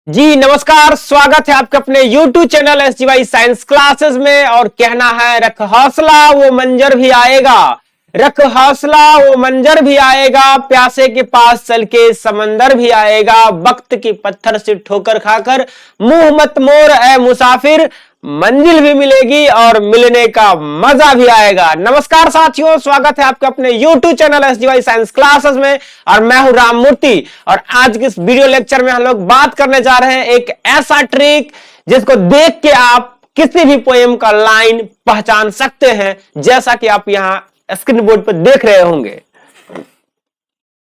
जी नमस्कार, स्वागत है आपके अपने YouTube channel SGY science classes में। और कहना है रख हौसला वो मंजर भी आएगा, रख हौसला वो मंजर भी आएगा, प्यासे के पास चल के समंदर भी आएगा, वक्त की पत्थर से ठोकर खाकर मुंह मत मोड़ ए मुसाफिर, मंजिल भी मिलेगी और मिलने का मजा भी आएगा। नमस्कार साथियों, स्वागत है आपके अपने YouTube channel SGY science classes में और मैं हूं राम मूर्ति। और आज के इस वीडियो लेक्चर में हम लोग बात करने जा रहे हैं एक ऐसा ट्रिक जिसको देख के आप किसी भी पोएम का लाइन पहचान सकते हैं, जैसा कि आप यहां स्क्रीन बोर्ड पर देख रहे होंगे।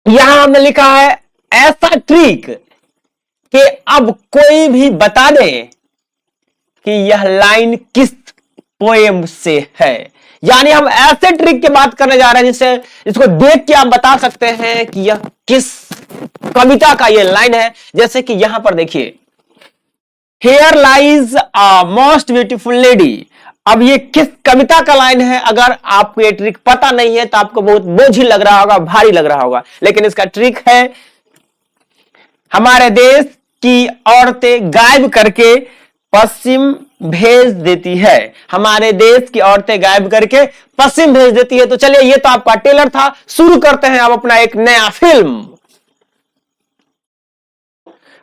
यहां हमने लिखा है ऐसा ट्रिक कि अब कोई भी बता दे कि यह लाइन किस पोएम से है। यानी हम ऐसे ट्रिक की बात करने जा रहे हैं जिसको देख के आप बता सकते हैं कि यह किस कविता का यह लाइन है। जैसे कि यहां पर देखिए, here lies a most beautiful lady. अब ये किस कविता का लाइन है? अगर आपको ये ट्रिक पता नहीं है तो आपको बहुत बोझिल लग रहा होगा, भारी लग रहा होगा, लेकिन इसका ट्रिक है हमारे देश की औरतें गायब करके पश्चिम भेज देती है। हमारे देश की औरतें गायब करके पश्चिम भेज देती है। तो चलिए, ये तो आपका टेलर था, शुरू करते हैं अब अपना एक नया फिल्म।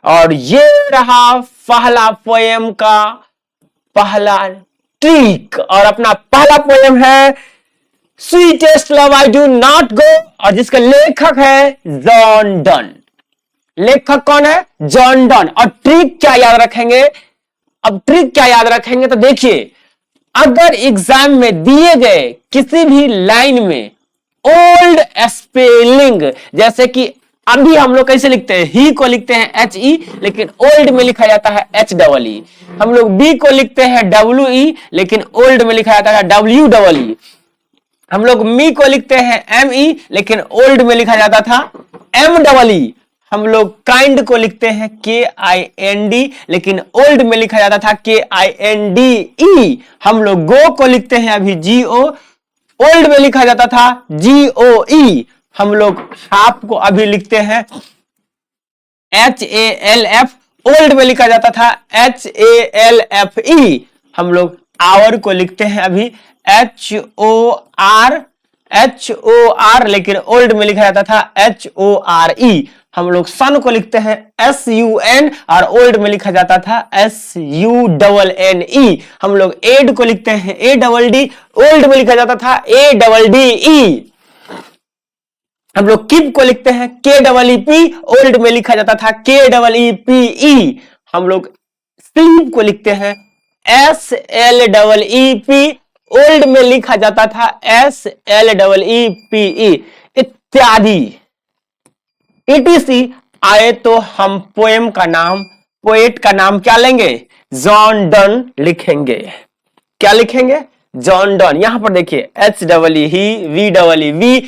और ये रहा पहला पोएम का पहला ट्रिक, और अपना पहला पोएम है sweetest love I do not गो, और जिसका लेखक है जॉन डन। लेखक कौन है? John Donne. और ट्रिक क्या याद रखेंगे? अब ट्रिक क्या याद रखेंगे तो देखिए, अगर एग्जाम में दिए गए किसी भी लाइन में ओल्ड स्पेलिंग, जैसे कि अभी हम लोग कैसे लिखते हैं, ही को लिखते हैं HE, लेकिन ओल्ड में लिखा जाता है HEE। हम लोग बी को लिखते हैं WE, लेकिन ओल्ड में लिखा जाता है WEE। हम लोग मी को लिखते हैं ME, लेकिन ओल्ड में लिखा जाता था MEE। हम लोग काइंड को लिखते हैं KIND, लेकिन ओल्ड में लिखा जाता था KINDE। हम लोग गो को लिखते हैं अभी GO, ओल्ड में लिखा जाता था GOE। हम लोग हाफ को अभी लिखते हैं HALF, ओल्ड में लिखा जाता था HALFE। हम लोग आवर को लिखते हैं अभी HOR, लेकिन ओल्ड में लिखा जाता था HORE। हम लोग सन को लिखते हैं SUN, और ओल्ड में लिखा जाता था SUNNE। हम लोग एड को लिखते हैं ADD, ओल्ड में लिखा जाता था ADDE। हम लोग कीप को लिखते हैं KEEP, ओल्ड में लिखा जाता था KEEPE। हम लोग स्लीप को लिखते हैं SLEEP, ओल्ड में लिखा जाता था SLEEPE, इत्यादि ETC। आए तो हम पोएम का नाम, पोएट का नाम क्या लेंगे? जॉन डन लिखेंगे। क्या लिखेंगे? John Donne. यहां पर देखिए HEE, VEE,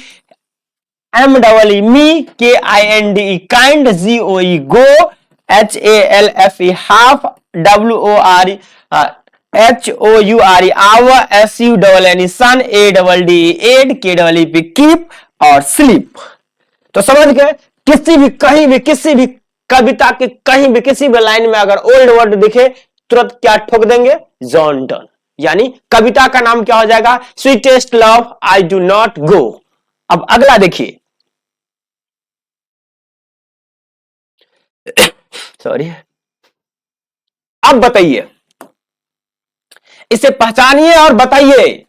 MEE, me, KINDE, kind, GOE, go, HALFE, half, WORE, HOURE, hour, SUNNE, sun, ADDE, add, KEEP, keep, और स्लीप। तो समझ गए, किसी भी कहीं भी किसी भी कविता के कहीं भी किसी भी लाइन में अगर ओल्ड वर्ड दिखे, तुरंत क्या ठोक देंगे? John Donne. यानी कविता का नाम क्या हो जाएगा? Sweetest love I do not गो। अब अगला देखिए, सॉरी, अब बताइए, इसे पहचानिए और बताइए,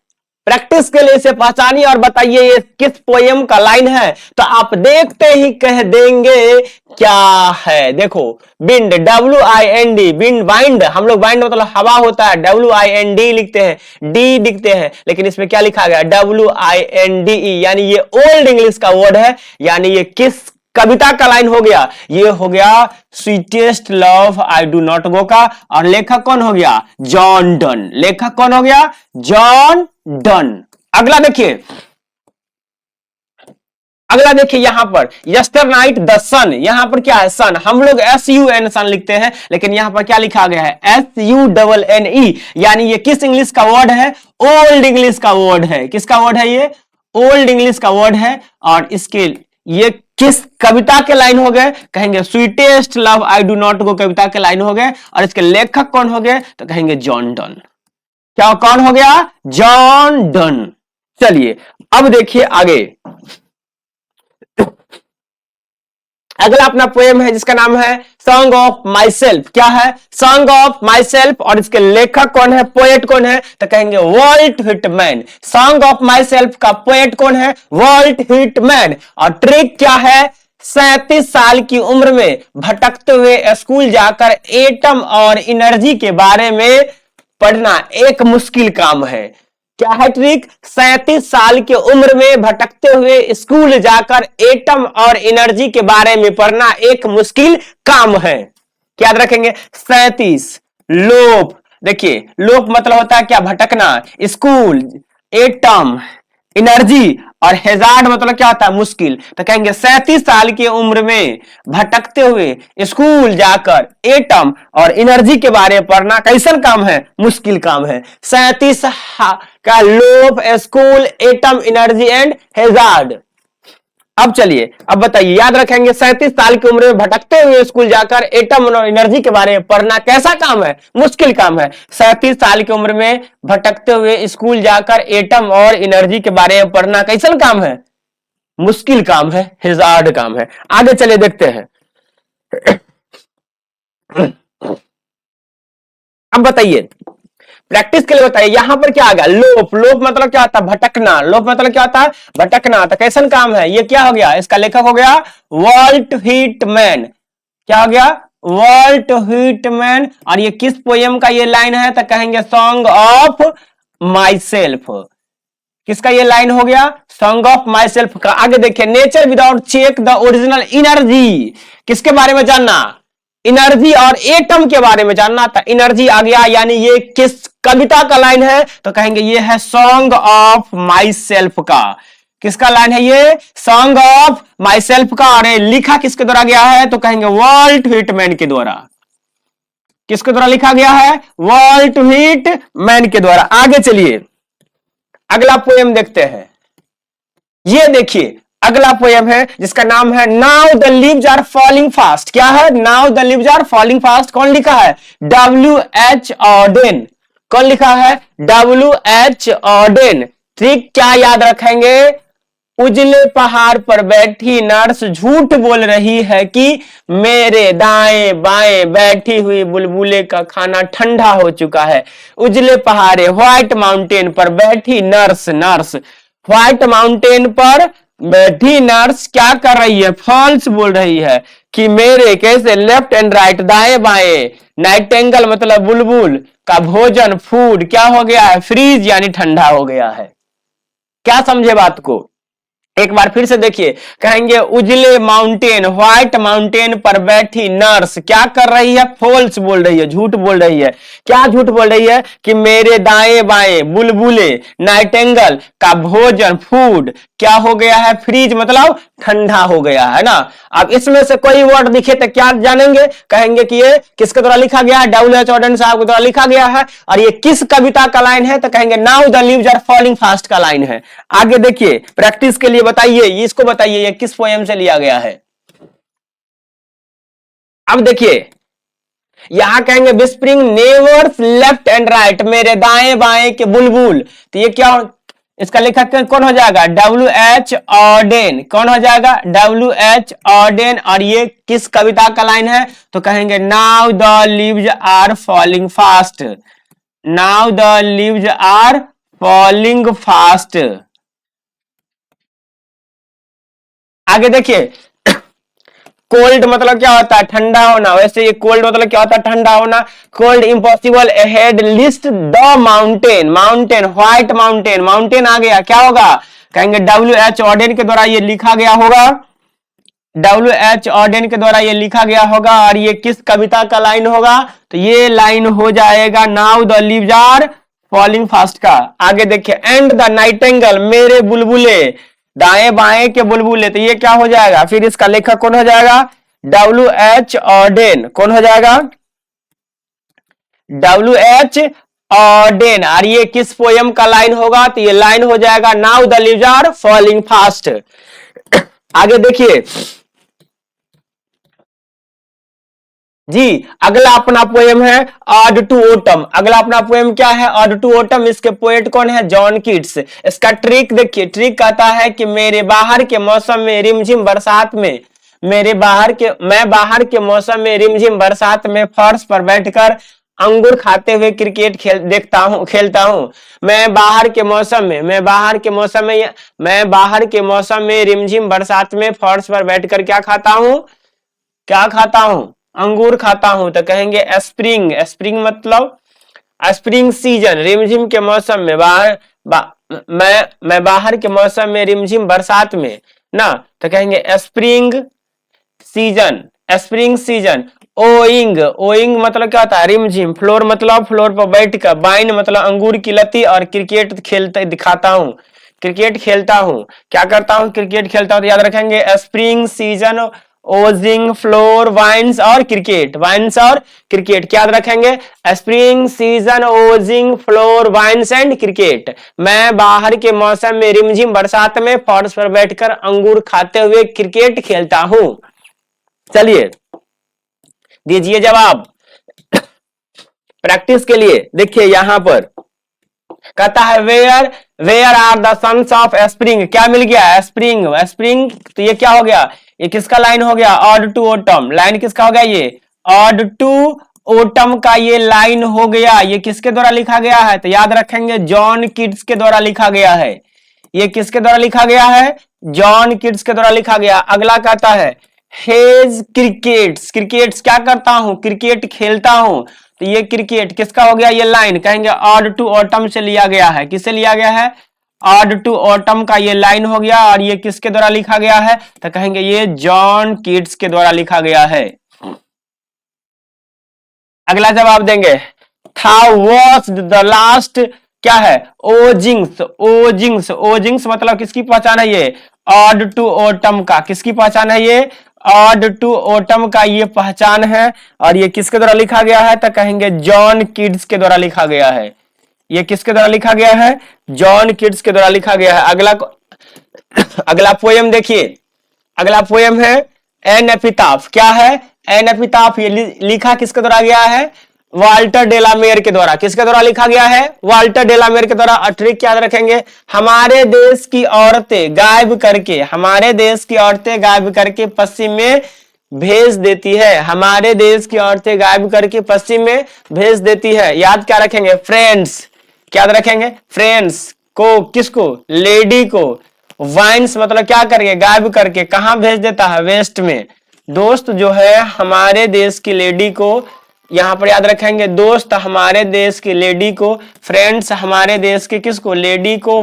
प्रैक्टिस के लिए इसे पहचानिए और बताइए ये किस पोएम का लाइन है। तो आप देखते ही कह देंगे क्या है। देखो, विंड, WIND, विंड, वाइंड। हम लोग वाइंड मतलब हवा होता है, WIND लिखते हैं, D लिखते हैं, लेकिन इसमें क्या लिखा गया? WINDE। यानी ये ओल्ड इंग्लिश का वर्ड है। यानी ये किस कविता का लाइन हो गया? ये हो गया sweetest love I do not go का। और लेखक कौन हो गया? John Donne. लेखक कौन हो गया? John Donne. अगला देखिए, अगला देखिए, यहां पर यस्टर नाइट द सन। यहां पर क्या है? सन। हम लोग SUN सन लिखते हैं, लेकिन यहां पर क्या लिखा गया है? SUNNE। यानी ये किस इंग्लिश का वर्ड है? ओल्ड इंग्लिश का वर्ड है। किसका वर्ड है ये? ओल्ड इंग्लिश का वर्ड है। और इसके ये किस कविता के लाइन हो गए? कहेंगे sweetest love I do not go कविता के लाइन हो गए। और इसके लेखक कौन हो गए? तो कहेंगे जॉन डन। क्या कौन हो गया? John Donne. चलिए अब देखिए आगे, अगला अपना पोएम है जिसका नाम है सॉन्ग ऑफ माई सेल्फ। क्या है? Song of my self. और इसके लेखक कौन है, पोएट कौन है? तो कहेंगे Walt Whitman. Song of myself का पोएट कौन है? Vault Whitman. और ट्रिक क्या है? 37 साल की उम्र में भटकते हुए स्कूल जाकर एटम और एनर्जी के बारे में पढ़ना एक मुश्किल काम है। क्या है ट्रिक? 37 साल की उम्र में भटकते हुए स्कूल जाकर एटम और एनर्जी के बारे में पढ़ना एक मुश्किल काम है। क्या याद रखेंगे? 37 लोप, देखिए लोप मतलब होता है क्या? भटकना। स्कूल, एटम, एनर्जी और हैजार्ड मतलब क्या होता है? मुश्किल। तो कहेंगे 37 साल की उम्र में भटकते हुए स्कूल जाकर एटम और एनर्जी के बारे में पढ़ना कैसन काम है? मुश्किल काम है। 37 का लोभ, school, atom, energy and hazard. अब चलिए अब बताइए, याद रखेंगे 37 साल की उम्र में भटकते हुए स्कूल जाकर एटम और एनर्जी के बारे में पढ़ना कैसा काम है? मुश्किल काम है। 37 साल की उम्र में भटकते हुए स्कूल जाकर एटम और एनर्जी के बारे में पढ़ना कैसा काम है? मुश्किल काम है, हिजार्ड काम है। आगे चलिए देखते हैं। अब बताइए, प्रैक्टिस के लिए बताइए, यहां पर क्या आ गया? लोप। लोप मतलब क्या होता है? भटकना। लोप मतलब क्या होता है? भटकना। तो कैसन काम है? ये क्या हो गया? इसका लेखक हो गया वॉल्ट व्हिटमैन। क्या हो गया? Walt Whitman. और ये किस पोएम का ये लाइन है? तो कहेंगे सॉन्ग ऑफ माई सेल्फ। किसका ये लाइन हो गया? सॉन्ग ऑफ माई सेल्फ का। आगे देखिए, nature without check the original energy. किसके बारे में जानना? एनर्जी और एटम के बारे में जानना था। एनर्जी आ गया, यानी ये किस कविता का लाइन है? तो कहेंगे ये है सॉन्ग ऑफ माई सेल्फ का। किसका लाइन है ये? सॉन्ग ऑफ माई सेल्फ का। और लिखा किसके द्वारा गया है? तो कहेंगे वॉल्ट व्हिटमैन के द्वारा। किसके द्वारा लिखा गया है? वॉल्ट व्हिटमैन के द्वारा। आगे चलिए अगला पोएम देखते हैं। ये देखिए अगला पोएम है जिसका नाम है now the leaves are falling fast. क्या है? Now the leaves are falling fast. कौन लिखा है? W.H. ऑडेन। कौन लिखा है? W.H. ऑडेन। ट्रिक क्या याद रखेंगे? उजले पहाड़ पर बैठी नर्स झूठ बोल रही है कि मेरे दाएं बाएं बैठी हुई बुलबुले का खाना ठंडा हो चुका है। उजले पहाड़े, व्हाइट माउंटेन पर बैठी नर्स, नर्स व्हाइट माउंटेन पर बैठी नर्स क्या कर रही है? फॉल्स बोल रही है कि मेरे कैसे लेफ्ट एंड राइट, दाएं बाएं, नाइटेंगल मतलब बुलबुल का भोजन, फूड क्या हो गया है? फ्रीज यानी ठंडा हो गया है। क्या समझे बात को? एक बार फिर से देखिए, कहेंगे उजले माउंटेन, व्हाइट माउंटेन पर बैठी नर्स क्या कर रही है? फॉल्स बोल रही है, झूठ बोल रही है। क्या झूठ बोल रही है? कि मेरे दाएं बाएं बुलबुले, नाइटेंगल का भोजन, फूड क्या हो गया है? फ्रीज मतलब ठंडा हो गया है ना। अब इसमें से कोई वर्ड दिखे तो क्या जानेंगे? कहेंगे कि ये किसके द्वारा लिखा गया है? W.H. ऑडेन साहब के द्वारा लिखा गया है। और ये किस कविता का लाइन है? तो कहेंगे now the leaves are falling fast का लाइन है। आगे देखिए, प्रैक्टिस के लिए बताइए, इसको बताइए ये किस पोएम से लिया गया है। अब देखिए यहां कहेंगे विस्परिंग नेवर्स लेफ्ट एंड राइट, मेरे दाएं बाएं के बुलबुल। तो ये क्या, इसका लेखक कौन हो जाएगा? W.H. ऑडेन। कौन हो जाएगा? W.H. ऑडेन। और ये किस कविता का लाइन है? तो कहेंगे now the leaves are falling fast. Now the leaves are falling fast. आगे देखिए, कोल्ड मतलब क्या होता है? ठंडा होना। वैसे ये कोल्ड मतलब क्या होता है? ठंडा होना। Cold impossible ahead lifts the mountain. Mountain, white mountain, mountain आ गया, क्या होगा? कहेंगे W.H. ऑडेन के द्वारा ये लिखा गया होगा। W.H. ऑडेन के द्वारा ये लिखा गया होगा। और ये किस कविता का लाइन होगा? तो ये लाइन हो जाएगा now the leaves are falling fast का। आगे देखिए, एंड द नाइटेंगल, मेरे बुलबुले, दाएं बाएं के बुलबुले। तो ये क्या हो जाएगा? फिर इसका लेखक कौन हो जाएगा? W.H. ऑडेन। कौन हो जाएगा? W.H. ऑडेन। और ये किस पोएम का लाइन होगा? तो ये लाइन हो जाएगा now the leaves are falling fast. आगे देखिए जी, अगला अपना पोएम है ऑड टू ओटम। अगला अपना पोएम क्या है? Ode to autumn. इसके पोएट कौन है? John Keats. इसका ट्रिक देखिए, ट्रिक कहता है कि मेरे बाहर के मौसम में रिमझिम बरसात में, मैं बाहर के मौसम में रिमझिम बरसात में फर्श पर बैठकर अंगूर खाते हुए क्रिकेट खेलता हूं। मैं बाहर के मौसम में रिमझिम बरसात में फर्श पर बैठकर क्या खाता हूं? क्या खाता हूं? अंगूर खाता हूं। तो कहेंगे स्प्रिंग। स्प्रिंग मतलब स्प्रिंग सीजन, रिमझिम के मौसम में मैं बाहर के मौसम में रिमझिम बरसात में ना, तो कहेंगे spring season. Spring season. Owing. Owing मतलब क्या होता है? रिमझिम। फ्लोर मतलब फ्लोर पर बैठ कर। बाइन मतलब अंगूर की लती। और क्रिकेट खेलते दिखाता हूं, क्रिकेट खेलता हूं। क्या करता हूं? क्रिकेट खेलता हूं। तो याद रखेंगे spring season, oozing, flower, vines और क्रिकेट। वाइन्स और क्रिकेट क्या याद रखेंगे? Spring season, oozing, flower, vines and cricket. मैं बाहर के मौसम में रिमझिम बरसात में फर्श पर बैठकर अंगूर खाते हुए क्रिकेट खेलता हूं। चलिए दीजिए जवाब प्रैक्टिस के लिए। देखिए यहां पर कहता है where where are the sons of spring. क्या मिल गया? स्प्रिंग। स्प्रिंग तो ये क्या हो गया? ये किसका लाइन हो गया? Odd to autumn. लाइन किसका हो गया? ये ऑड टू ओटम का ये लाइन हो गया। ये किसके द्वारा लिखा गया है? तो याद रखेंगे जॉन कीट्स के द्वारा लिखा गया है। ये किसके द्वारा लिखा गया है? जॉन कीट्स के द्वारा लिखा गया। अगला कहता है हेज क्रिकेट्स। क्रिकेट्स क्या करता हूं? क्रिकेट खेलता हूं। तो ये क्रिकेट किसका हो गया? ये लाइन कहेंगे ऑड टू ऑटम से लिया गया है। किससे लिया गया है? ऑड टू ऑटम का ये लाइन हो गया। और ये किसके द्वारा लिखा गया है? तो कहेंगे ये जॉन कीट्स के द्वारा लिखा गया है। अगला जवाब देंगे था वॉज द लास्ट। क्या है? ओजिंग्स। ओजिंग्स। ओजिंग्स मतलब किसकी पहचान है? ये ऑड टू ओटम का। किसकी पहचान है? ये ऑड टू ओटम का ये पहचान है। और ये किसके द्वारा लिखा गया है? तो कहेंगे जॉन कीट्स के द्वारा लिखा गया है। ये किसके द्वारा लिखा गया है? जॉन कीट्स के द्वारा लिखा गया है। अगला पोयम देखिए। अगला पोयम है एन एपिताफ। क्या है? एन एपिताफ। ये लिखा किसके द्वारा गया है? वाल्टर डेलामेयर के द्वारा। किसके द्वारा लिखा गया है? वाल्टर डेलामेयर के द्वारा। ट्रिक याद रखेंगे, हमारे देश की औरतें गायब करके, हमारे देश की औरतें गायब करके पश्चिम में भेज देती है। हमारे देश की औरतें गायब करके पश्चिम में भेज देती है। याद क्या रखेंगे? फ्रेंड्स। क्या याद रखेंगे? फ्रेंड्स को। किसको? लेडी को। वाइन्स मतलब क्या करके? गायब करके। कहां भेज देता है? वेस्ट में। दोस्त जो है हमारे देश की लेडी को, यहां पर याद रखेंगे दोस्त हमारे देश की लेडी को, फ्रेंड्स हमारे देश के किसको? लेडी को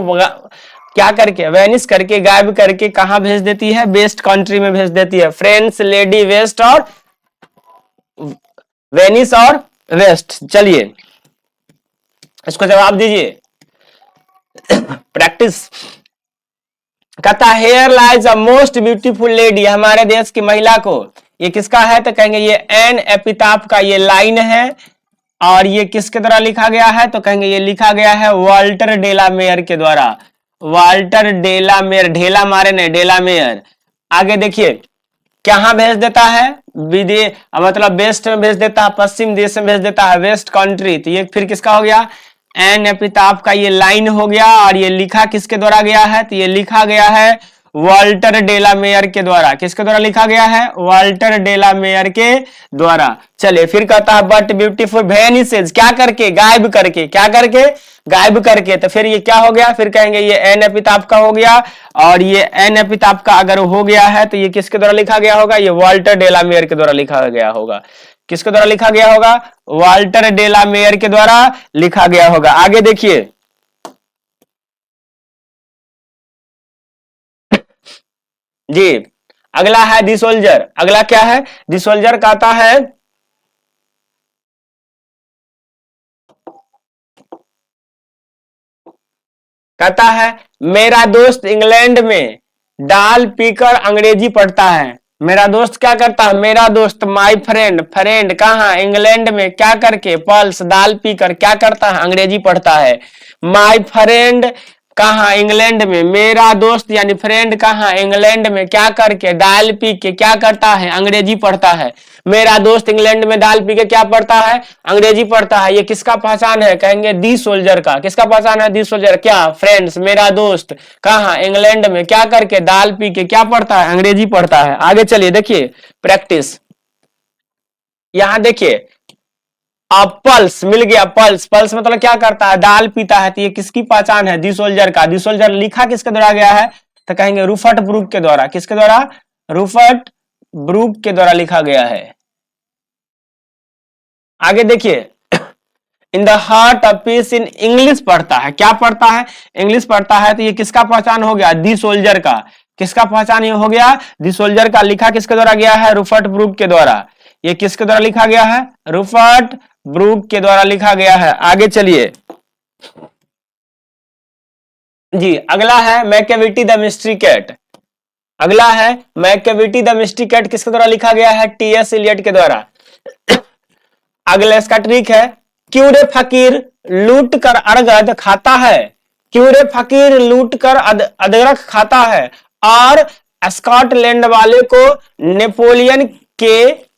क्या करके? वेनिस करके, गायब करके कहां भेज देती है? वेस्ट कंट्री में भेज देती है। फ्रेंड्स, लेडी, वेस्ट और वेनिस और वेस्ट। चलिए इसको जवाब दीजिए प्रैक्टिस। कहता here lies a most beautiful lady. हमारे देश की महिला को। ये किसका है? तो कहेंगे ये एन एपिताफ का ये लाइन है। और ये किसके द्वारा लिखा गया है? तो कहेंगे ये लिखा गया है वाल्टर डेलामेयर के द्वारा। वाल्टर डेलामेयर। ढेला मारे ने, डेलामेयर। आगे देखिए कहां भेज देता है? विदेश मतलब वेस्ट में भेज देता है, पश्चिम देश में भेज देता है, वेस्ट कंट्री। तो ये फिर किसका हो गया? एन एपिताफ का ये लाइन हो गया। और ये लिखा किसके द्वारा गया है? तो ये लिखा गया है वाल्टर डेलामेयर के द्वारा। किसके द्वारा लिखा गया है? वाल्टर डेलामेयर के द्वारा। चलिए फिर कहता है बट ब्यूटीफुल वेनिसेज। क्या करके? गायब करके। क्या करके? गायब करके। तो फिर ये क्या हो गया? फिर कहेंगे ये एन एपिताफ का हो गया। और ये एन एपिताफ का अगर हो गया है तो ये किसके द्वारा लिखा गया होगा? ये वाल्टर डेलामेयर के द्वारा लिखा गया होगा। किसके द्वारा लिखा गया होगा? वाल्टर डेलामेयर के द्वारा लिखा गया होगा। आगे देखिए जी, अगला है दी सोल्जर। अगला क्या है? दी सोल्जर कहता है मेरा दोस्त इंग्लैंड में दाल पीकर अंग्रेजी पढ़ता है। मेरा दोस्त क्या करता है? मेरा दोस्त माय फ्रेंड। फ्रेंड कहाँ? इंग्लैंड में। क्या करके? पल्स दाल पीकर क्या करता है? अंग्रेजी पढ़ता है। माय फ्रेंड कहाँ? इंग्लैंड में। मेरा दोस्त यानी फ्रेंड कहाँ? इंग्लैंड में। क्या करके? दाल पी के। क्या करता है? अंग्रेजी पढ़ता है। मेरा दोस्त इंग्लैंड में दाल पी के क्या पढ़ता है? अंग्रेजी पढ़ता है। ये किसका पहचान है? कहेंगे दी सोल्जर का। किसका पहचान है? दी सोल्जर। क्या? फ्रेंड्स, मेरा दोस्त कहाँ? इंग्लैंड में। क्या करके? दाल पी के। क्या पढ़ता है? अंग्रेजी पढ़ता है। आगे चलिए, देखिए प्रैक्टिस। यहां देखिए, अब पल्स मिल गया। पल्स, पल्स मतलब क्या करता है? दाल पीता है। तो ये किसकी पहचान है? दी सोल्जर का। दी सोल्जर लिखा किसके द्वारा गया है? तो कहेंगे रूफर्ट ब्रूक के द्वारा। किसके द्वारा? रूफर्ट ब्रूक के द्वारा लिखा गया है। आगे देखिए, in the heart of peace in English पढ़ता है। क्या पढ़ता है? इंग्लिश पढ़ता है। तो ये किसका पहचान हो गया? दी सोल्जर का। किसका पहचान ये हो गया? दी सोल्जर का। लिखा किसके द्वारा गया है? रूफर्ट ब्रूक के द्वारा। ये किसके द्वारा लिखा गया है? रूफर्ट ब्रूक के द्वारा लिखा गया है। आगे चलिए जी, अगला है मैकेविटी द मिस्ट्री कैट। अगला है मैकेविटी द मिस्ट्री कैट। किसके द्वारा लिखा गया है? टीएस इलियट के द्वारा। अगला इसका ट्रिक है, क्यों रे फकीर लूट कर अरगद खाता है। क्यों रे फकीर लूट कर अदरक खाता है। और स्कॉटलैंड वाले को नेपोलियन के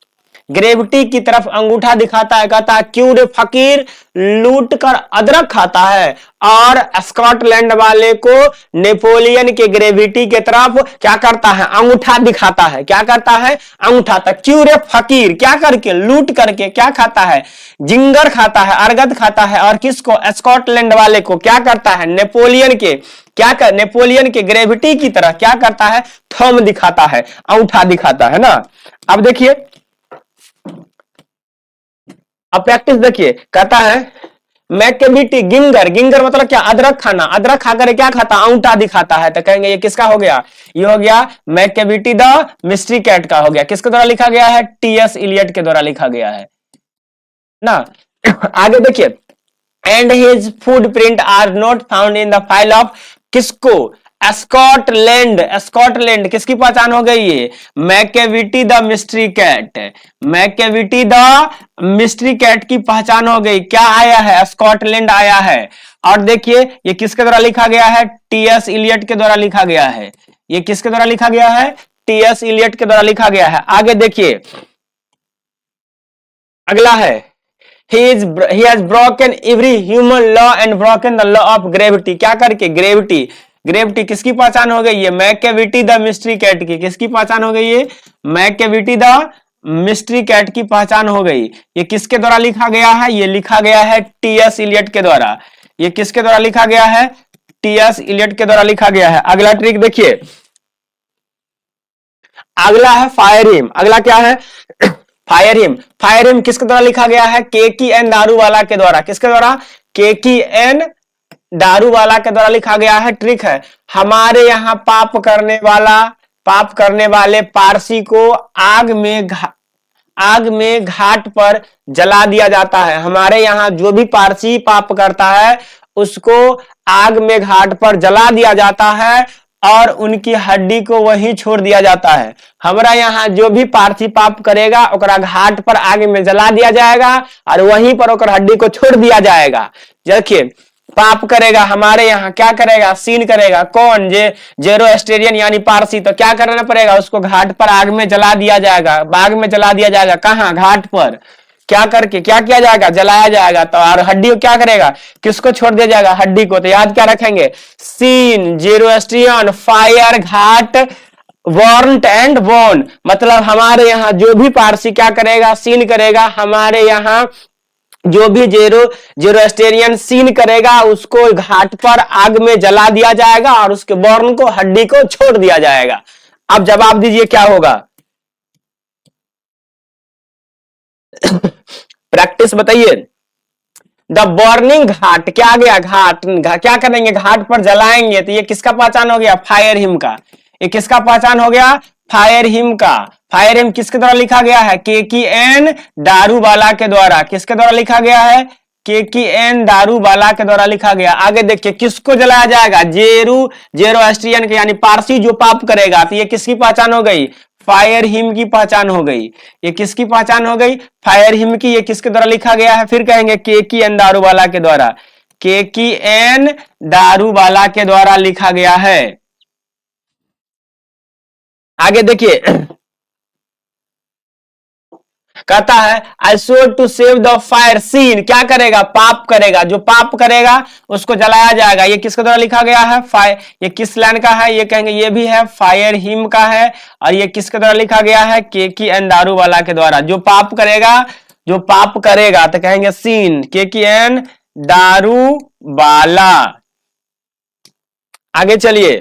ग्रेविटी की तरफ अंगूठा दिखाता है। कहता है क्यों रे फकीर लूट कर अदरक खाता है। और स्कॉटलैंड वाले को नेपोलियन के ग्रेविटी की तरफ क्या करता है? अंगूठा दिखाता है। क्या करता है? अंगूठा तक। क्यों रे फकीर क्या करके? लूट करके। क्या खाता है? जिंगर खाता है, अरगद खाता है। और किसको? स्कॉटलैंड वाले को। क्या करता है? नेपोलियन के क्या कर नेपोलियन के ग्रेविटी की तरह क्या करता है? थंब दिखाता है, अंगूठा दिखाता है ना। अब देखिए, अब प्रैक्टिस देखिए। कहता है मैकेविटी गिंगर। गिंगर मतलब क्या? अदरक खाना। अदरक खाकर क्या खाता? अंगूठा दिखाता है। तो कहेंगे ये किसका हो गया? ये हो गया मैकेविटी द मिस्ट्री कैट का हो गया। किसके द्वारा लिखा गया है? टीएस इलियट के द्वारा लिखा गया है ना। आगे देखिए, and his foot print are not found in the file of किसको? स्कॉटलैंड। स्कॉटलैंड किसकी पहचान हो गई? ये Macavity the mystery cat. Macavity the mystery cat की पहचान हो गई। क्या आया है? स्कॉटलैंड आया है। और देखिए ये किसके द्वारा लिखा गया है? टीएस इलियट के द्वारा लिखा गया है। ये किसके द्वारा लिखा गया है? टीएस इलियट के द्वारा लिखा गया है। आगे देखिए, अगला है he has broken every human law and broken the law of gravity। क्या करके? ग्रेविटी। ग्रेविटी किसकी पहचान हो गई? ये मैकेविटी द मिस्ट्री कैट की। किसकी पहचान हो गई? ये मैकेविटी द मिस्ट्री कैट की पहचान हो गई। ये किसके द्वारा लिखा गया है? ये लिखा गया है टीएस इलियट के द्वारा। ये किसके द्वारा लिखा गया है? टीएस इलियट के द्वारा लिखा गया है। अगला ट्रिक देखिए, अगला है फायर हिम। अगला क्या है? Fire him. फायर हिम किसके द्वारा लिखा गया है? केकी एन दारूवाला के द्वारा। किसके द्वारा? केकी एन दारूवाला के द्वारा लिखा गया है। ट्रिक है, हमारे यहाँ पाप करने वाले पारसी को आग में घाट पर जला दिया जाता है। हमारे यहाँ जो भी पारसी पाप करता है उसको आग में घाट पर जला दिया जाता है और उनकी हड्डी को वहीं छोड़ दिया जाता है। हमारा यहाँ जो भी पारसी पाप करेगा ओकरा घाट पर आग में जला दिया जाएगा और वहीं पर ओकर हड्डी को छोड़ दिया जाएगा। देखिए, पाप करेगा हमारे यहाँ, क्या करेगा? सीन करेगा। कौन? जेरोस्टेरियन यानी पारसी। तो क्या करना पड़ेगा? उसको घाट पर आग में जला दिया जाएगा। आग में जला दिया जाएगा। कहाँ? घाट पर। क्या करके क्या किया जाएगा? जलाया जाएगा। तो और हड्डी को क्या करेगा? किसको छोड़ दिया जाएगा? हड्डी को। तो याद क्या रखेंगे? Scene, Zoroastrian, fire, ghat, warrant and bone. मतलब हमारे यहाँ जो भी पारसी क्या करेगा? सीन करेगा। हमारे यहाँ जो भी जेरोस्टेरियन सीन करेगा उसको घाट पर आग में जला दिया जाएगा और उसके बॉर्न को, हड्डी को छोड़ दिया जाएगा। अब जवाब दीजिए क्या होगा? प्रैक्टिस बताइए। द बर्निंग घाट। क्या आ गया? घाट। क्या करेंगे? घाट पर जलाएंगे। तो ये किसका पहचान हो गया? फायर हिम का। ये किसका पहचान हो गया? फायर हिम का। फायर हिम किसके द्वारा लिखा गया है? केकी एन दारूवाला के द्वारा। किसके द्वारा लिखा गया है? केकी एन दारूवाला के द्वारा लिखा गया। आगे देखिए, किसको जलाया जाएगा? जेरोस्ट्रियन के यानी पारसी जो पाप करेगा। तो ये किसकी पहचान हो गई? फायर हिम की पहचान हो गई। ये किसकी पहचान हो गई? फायर हिम की। ये किसके द्वारा लिखा गया है? फिर कहेंगे केकी एन दारूवाला के द्वारा। KKN दारूवाला के द्वारा लिखा गया है। आगे देखिए, कहता है I swore to save the fire scene, क्या करेगा? पाप करेगा, जो पाप करेगा उसको जलाया जाएगा। ये किसके द्वारा लिखा गया है? फायर, ये किस लाइन का है? ये कहेंगे ये भी है फायर हिम का है। और ये किसके द्वारा लिखा गया है? KKN दारूवाला के द्वारा। जो पाप करेगा, जो पाप करेगा तो कहेंगे सीन, KKN दारूवाला। आगे चलिए,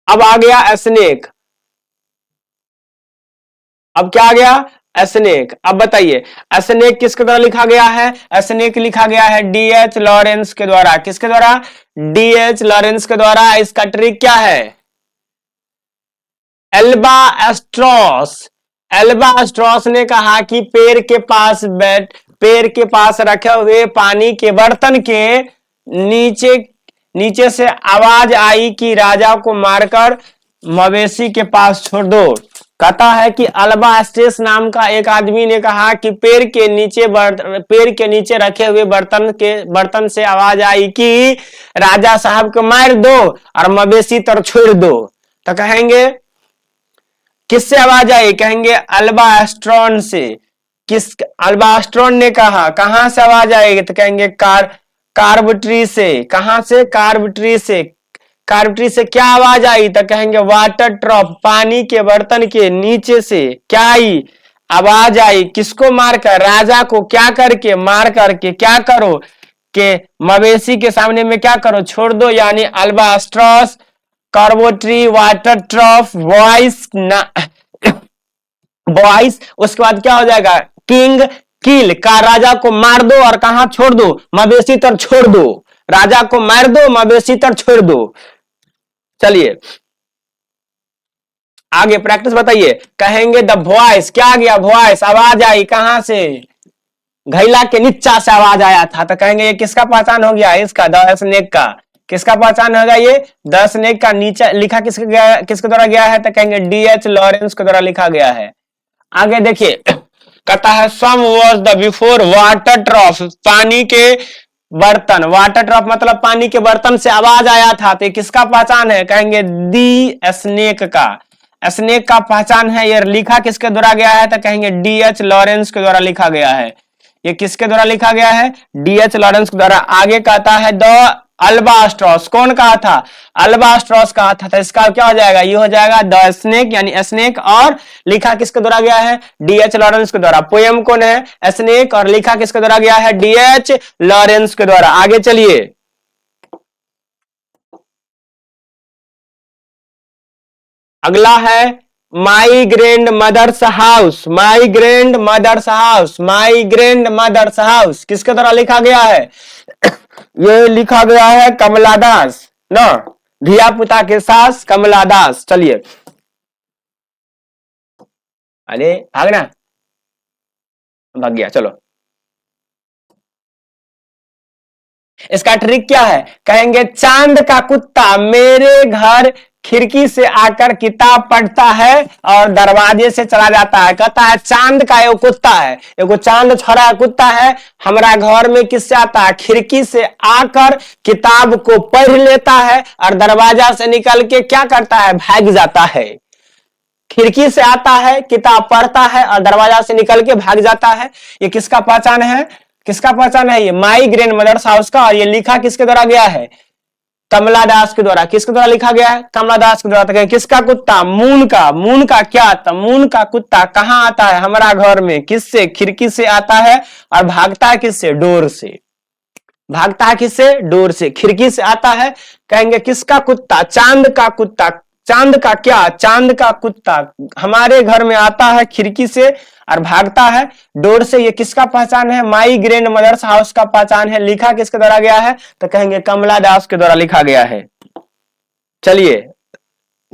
अब आ गया स्नेक। अब क्या आ गया? स्नेक। अब बताइए स्नेक किसके द्वारा लिखा गया है? स्नेक लिखा गया है DH लॉरेंस के द्वारा। किसके द्वारा? DH लॉरेंस के द्वारा। इसका ट्रिक क्या है? एल्बा स्ट्रॉस, एल्बा स्ट्रॉस ने कहा कि पेड़ के पास रखे हुए पानी के बर्तन के नीचे नीचे से आवाज आई कि राजा को मारकर मवेशी के पास छोड़ दो। कहता है कि अल्बा स्ट्रेस नाम का एक आदमी ने कहा कि पेड़ के नीचे रखे हुए बर्तन से आवाज आई कि राजा साहब को मार दो और मवेशी तर छोड़ दो। तो कहेंगे किससे आवाज आई? कहेंगे अल्बा स्ट्रॉन से। किस अल्बा स्ट्रॉन ने कहा, कहां से आवाज आएगी? तो कहेंगे कार्ब ट्री से। कहां से? कार्ब ट्री से। कार्ब ट्री से क्या आवाज आई? तो कहेंगे वाटर ट्रॉप, पानी के बर्तन के नीचे से क्या आई? आवाज आई। किसको मारकर? राजा को। क्या करके? मार करके। क्या करो? के मवेशी के सामने में क्या करो? छोड़ दो। यानी अल्बा स्ट्रॉस, कार्बोट्री, वाटर ट्रॉफ, वॉइस वॉइस। उसके बाद क्या हो जाएगा? किंग किल, का राजा को मार दो और कहां छोड़ दो? मवेशी तर छोड़ दो। राजा को मार दो, मवेशी तर छोड़ दो। चलिए आगे प्रैक्टिस बताइए। कहेंगे द वॉइस, क्या आ गया? वॉइस, आवाज आई। कहां से? घैला के नीचा से आवाज आया था। तो कहेंगे ये किसका पहचान हो गया? इसका, द स्नेक का। किसका पहचान होगा? ये द स्नेक का। नीचे लिखा किसके द्वारा गया है? तो कहेंगे DH लॉरेंस के द्वारा लिखा गया है। आगे देखिए, कहता है some was the before water trough, पानी के बर्तन। वाटर ट्रॉफ मतलब पानी के बर्तन से आवाज आया था। तो किसका पहचान है? कहेंगे दी स्नेक का। स्नेक का पहचान है। ये लिखा किसके द्वारा गया है? तो कहेंगे DH लॉरेंस के द्वारा लिखा गया है। ये किसके द्वारा लिखा गया है? DH लॉरेंस के द्वारा। आगे कहता है द अल्बा स्ट्रॉस, कौन कहा था? अल्बा स्ट्रॉस कहा था। तो इसका क्या हो जाएगा? ये हो जाएगा द स्नेक, यानी स्नेक। और लिखा किसके द्वारा गया है? DH लॉरेंस के द्वारा। पोयम कौन है? स्नेक। और लिखा किसके द्वारा गया है? DH लॉरेंस के द्वारा। आगे चलिए, अगला है my grandmother's house. My grandmother's house, my grandmother's house किसके द्वारा लिखा गया है? ये लिखा गया है कमला दास ना, धिया पुता के सास कमला दास। चलिए, अरे भागना, भाग गया। चलो, इसका ट्रिक क्या है? कहेंगे चांद का कुत्ता मेरे घर खिड़की से आकर किताब पढ़ता है और दरवाजे से चला जाता है। कहता है चांद का एगो कुत्ता है, एगो चांद छोड़ा कुत्ता है, हमारा घर में किससे आता है? खिड़की से आकर किताब को पढ़ लेता है और दरवाजा से निकल के क्या करता है? भाग जाता है। खिड़की से आता है, किताब पढ़ता है और दरवाजा से निकल के भाग जाता है। ये किसका पहचान है? किसका पहचान है? ये माई ग्रैंड मदर्स हाउस का। और ये लिखा किसके द्वारा गया है? कमला दास के द्वारा। किसके द्वारा लिखा गया है? कमला दास के द्वारा। तो किसका कुत्ता? मून का। मून का क्या आता? मून का कुत्ता कहां आता है? हमारा घर में। किससे? खिड़की से आता है और भागता है किससे? डोर से। भागता है किससे? डोर से। खिड़की से आता है। कहेंगे किसका कुत्ता? चांद का कुत्ता। चांद का क्या? चांद का कुत्ता हमारे घर में आता है खिड़की से और भागता है डोर से। ये किसका पहचान है? माई ग्रैंड मदर्स हाउस का पहचान है। लिखा किसके द्वारा गया है? तो कहेंगे कमला दास के द्वारा लिखा गया है। चलिए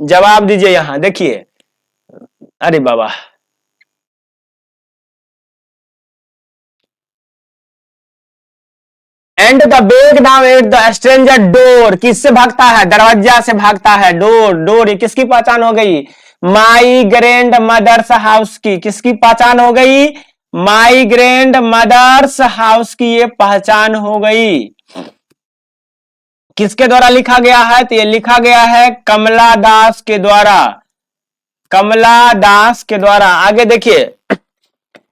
जवाब दीजिए। यहां देखिए, अरे बाबा, and the beg now at the stranger door, किससे भागता है? दरवाजा से भागता है। डोर, डोर ये किसकी पहचान हो गई? माई ग्रैंड मदर्स हाउस की। किसकी पहचान हो गई? माई ग्रैंड मदर्स हाउस की ये पहचान हो गई। किसके द्वारा लिखा गया है? तो ये लिखा गया है कमला दास के द्वारा, कमला दास के द्वारा। आगे देखिए,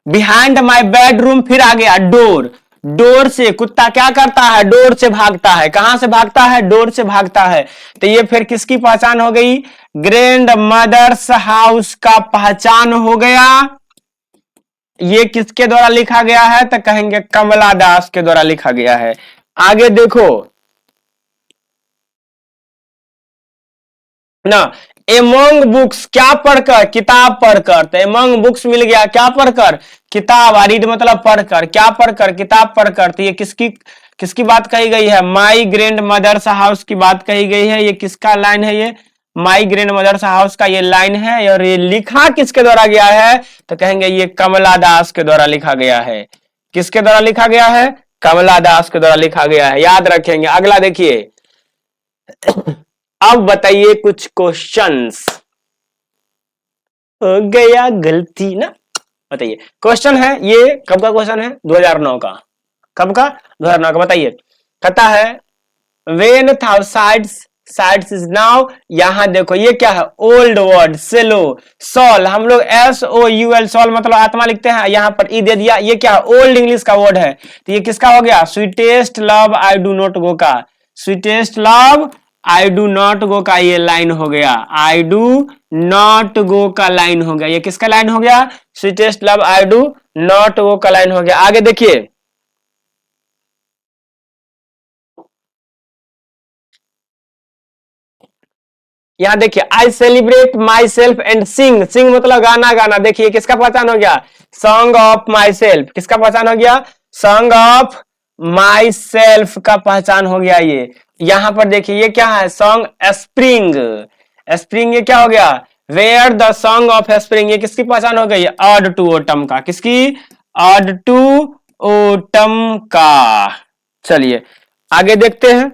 बिहाइंड माई बेडरूम, फिर आ गया डोर। डोर से कुत्ता क्या करता है? डोर से भागता है। कहां से भागता है? डोर से भागता है। तो ये फिर किसकी पहचान हो गई? ग्रैंड मदर्स हाउस का पहचान हो गया। ये किसके द्वारा लिखा गया है? तो कहेंगे कमला दास के द्वारा लिखा गया है। आगे देखो ना, एमंग बुक्स, क्या पढ़कर? किताब पढ़कर। तो एमंग बुक्स मिल गया क्या पढ़कर? किताब। रीड मतलब पढ़कर, क्या पढ़कर? किताब पढ़कर। तो ये किसकी किसकी बात कही गई है? माई ग्रैंड मदर्स हाउस की बात कही गई है। ये किसका लाइन है? ये माई ग्रैंड मदर्स हाउस का ये लाइन है। और ये लिखा किसके द्वारा गया है? तो कहेंगे ये कमला दास के द्वारा लिखा गया है। किसके द्वारा लिखा गया है? कमला दास के द्वारा लिखा गया है, याद रखेंगे। अगला देखिए, अब बताइए कुछ क्वेश्चंस। हो गया गलती ना, बताइए। क्वेश्चन है ये, कब का क्वेश्चन है? 2009 का। कब का? 2009 का। बताइए, कहता है वेन था साइड्स, साइड्स इज नाउ। यहां देखो ये क्या है? ओल्ड वर्ड, सेलो। सॉल, हम लोग SOUL, सॉल मतलब आत्मा लिखते हैं, यहां पर ई दे दिया। ये क्या है? ओल्ड इंग्लिश का वर्ड है। तो ये किसका हो गया? Sweetest love I do not go का, sweetest love I do not go का ये लाइन हो गया। आई डू नॉट गो का लाइन हो गया। ये किसका लाइन हो गया? Sweetest love I do not go का लाइन हो गया। आगे देखिए, यहां देखिए, I celebrate myself and sing. Sing मतलब गाना गाना। देखिए किसका पहचान हो गया? Song of myself. किसका पहचान हो गया? सॉन्ग ऑफ माई सेल्फ का पहचान हो गया ये। यहां पर देखिए ये क्या है? Song spring. स्प्रिंग ये क्या हो गया? Where the song of spring. ये किसकी पहचान हो गई? ऑड टू ओटम का। किसकी? ऑड टू ओटम का। चलिए आगे देखते हैं।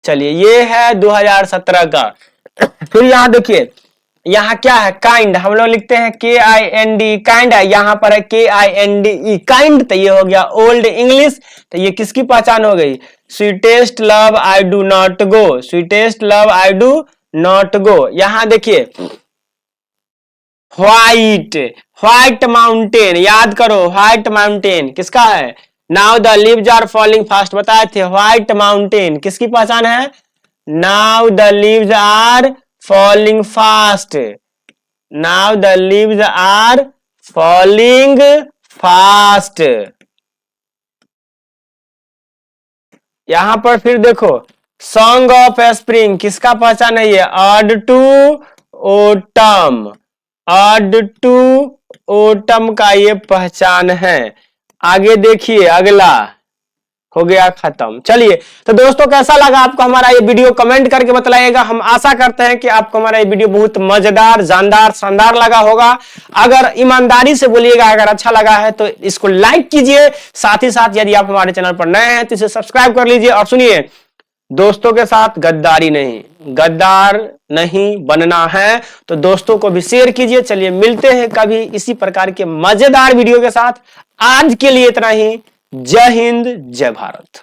चलिए ये है 2017 का। फिर यहां देखिए, यहाँ क्या है? काइंड। हम लोग लिखते हैं KIND, काइंड है। यहाँ पर है KINDE, काइंड। तो ये हो गया ओल्ड इंग्लिश। तो ये किसकी पहचान हो गई? Sweetest love I do not go, sweetest love I do not गो। यहां देखिए, व्हाइट, व्हाइट माउंटेन, याद करो व्हाइट माउंटेन किसका है? Now the leaves are falling fast, बताए थे। व्हाइट माउंटेन किसकी पहचान है? Now the leaves are falling fast, now the leaves are falling fast. यहां पर फिर देखो, सॉन्ग ऑफ स्प्रिंग किसका पहचान है? ये ode to autumn, ode to autumn का ये पहचान है। आगे देखिए अगला, हो गया खत्म। चलिए, तो दोस्तों कैसा लगा आपको हमारा ये वीडियो? कमेंट करके बताइएगा। हम आशा करते हैं कि आपको हमारा ये वीडियो बहुत मजेदार, जानदार, शानदार लगा होगा। अगर ईमानदारी से बोलिएगा, अगर अच्छा लगा है तो इसको लाइक कीजिए। साथ ही साथ यदि आप हमारे चैनल पर नए हैं तो इसे सब्सक्राइब कर लीजिए। और सुनिए, दोस्तों के साथ गद्दारी नहीं, गद्दार नहीं बनना है तो दोस्तों को भी शेयर कीजिए। चलिए मिलते हैं कभी इसी प्रकार के मजेदार वीडियो के साथ। आज के लिए इतना ही। जय हिंद, जय भारत।